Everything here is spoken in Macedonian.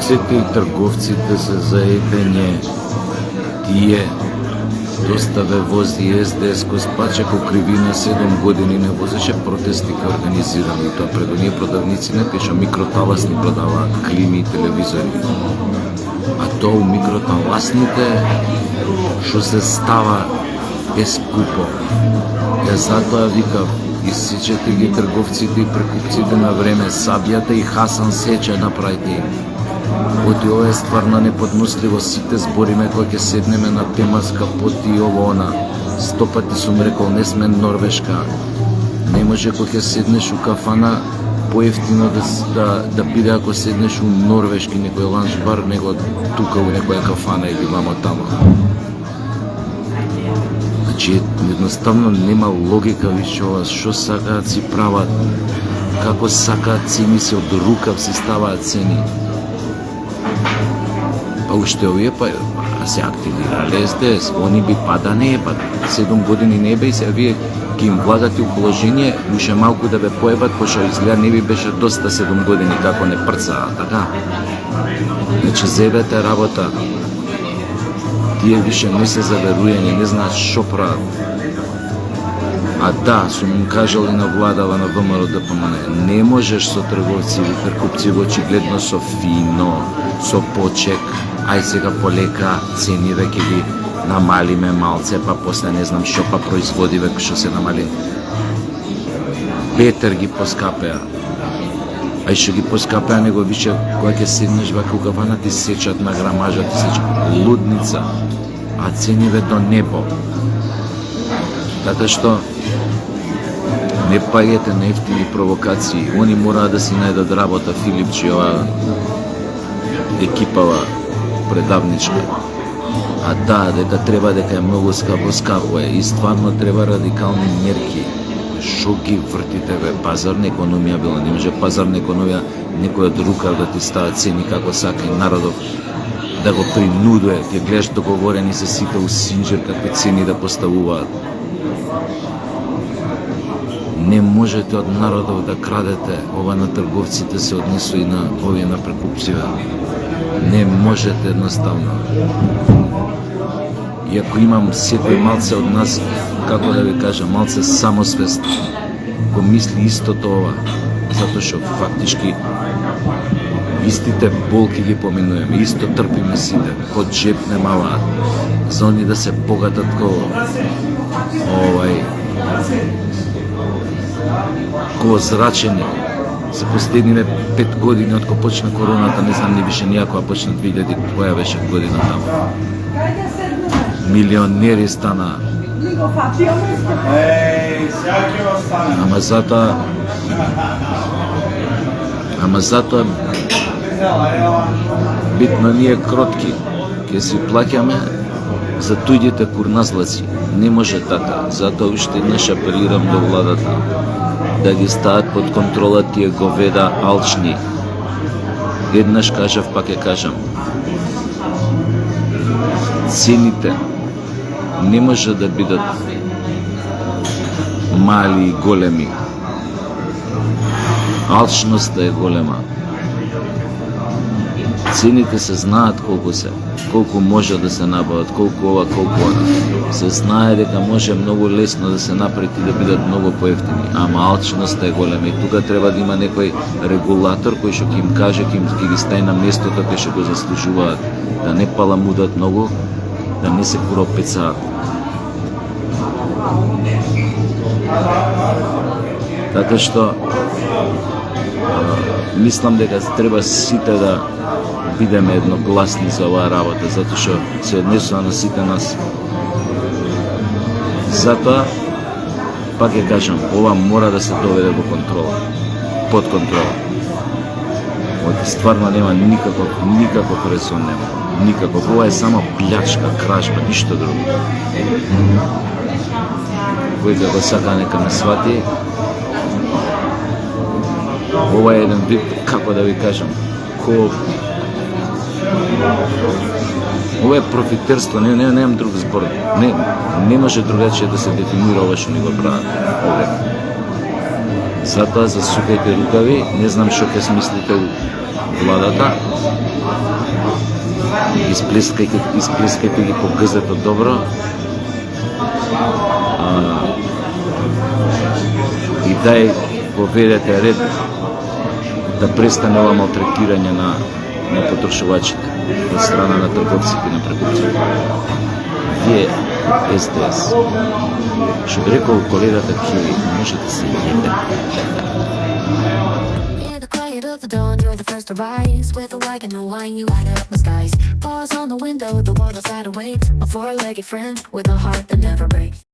Сите и трговците се заебење. Тие доставе вози СДС кој спачеко кривина 7 години не возеше протести кои организирани. Тоа пред оние продавници не пиша микроталасни продаваат клими и телевизори. А тоа у микроталасните што се става е скупо. Затоа викав, исечете ги трговците и прекупците на време, Сабијата и Хасан Сече направите им. Оти ова е стварно неподносливо, сите збориме кога ќе седнеме на тема скапоти и ово она. 100 пати сум рекол, не сме Норвешка. Не може кога ќе седнеш у кафана поевтино да биде ако седнеш у норвешки некој ланч бар, него тука у некоја кафана или мамо тамо. Значи, едноставно нема логика више ова, што сакаат си прават, како сакаат цени се од рукав си ставаат цени. Па уште овие па се активирале СДС, они би да не ебат, 7 години не ебе и се вие ги им влагате у положение, уште малку да бе поебат, пошто изгледа не би беше доста 7 години како не прцаа, така? Значи, зебете работа. Тие више не се заверујани, не знаат шо прават. А да, сум им кажал и на владава на ВМРО ДПМН, не можеш со трговци и прекупци очигледно со фино, со почек, ај сега полека цениве ќе ги намалиме малце, па после не знам шо па производиве што се намали. Бетер ги поскапеа. Ај што ги поскапеа него више кога ќе седнеш вака у кафана ти сечат на грамажа, ти сечат лудница, а цениве до небо. Така што не паѓете на ефтини провокации, они мораат да си најдат работа, Филипчи, ова екипава предавничка. А да, дека треба, дека е многу скапо е и стварно треба радикални мерки. Шо ги вртите бе, пазарна економија била, не може пазарна економија некој од рука да ти става цени како сака и народов да го принудува, ќе гледаш договорени се сите у синџир какви цени да поставуваат. Не можете од народов да крадете, ова на трговците се однесува и на овие на прекупците. Не можете едноставно. И ако имам секој малце од нас, како да ви кажам, малце самосвест, го мисли истото ова, затоа што фактички истите болки ги поминуваме, исто трпиме сите, под джеп немаваат, за они да се богатат ко зрачени. За последниве 5 години од кога почна короната, не знам ни више нијакова почна 2000, која беше година таму. Милионери стана. Ама затоа битно ние кротки, ќе си плаќаме за туѓите курназлаци. Не може така. Затоа уште еднаш апелирам до владата да ги стават под контрола тие говеда алчни. Еднаш кажав, пак ќе кажам. Цените не може да бидат мали и големи. Алчноста е голема. Цените се знаат колку се, колку може да се набават, колку ова, колку она. Се знае дека може многу лесно да се направи и да бидат многу поевтини, ама алчноста е голема и тука треба да има некој регулатор кој што ќе им каже, ќе ги стави на местото кај што го заслужуваат, да не паламудат многу, да не се куропецаат. Така што мислам дека треба сите да бидеме едногласни за оваа работа, затоа што се однесува на сите нас. Затоа, пак ќе кажам, ова мора да се доведе во контрола, под контрола. Оти стварно нема никаков резон нема, никаков. Ова е само плячка, кражба, ништо друго. Кој како сака нека ме свати, ова е еден вид, како да ви кажам, ова е профитерство, немам друг збор. Не може другачие да се дефинира ова што ни го прават. Затоа засукајте рукави, не знам што ќе смислите у владата, Изплескајте ги по гзето добро. И дај поведете ред да престане ова малтретирање на потрошувачите од страна на трговците и на прекупците. Вие СДС, што би рекол колегата Кили, можете се јебете. Of the dawn, you're the first to rise. With a wagon and wine, you light up the skies. Paws on the window, the world outside awaits. A four-legged friend with a heart that never breaks.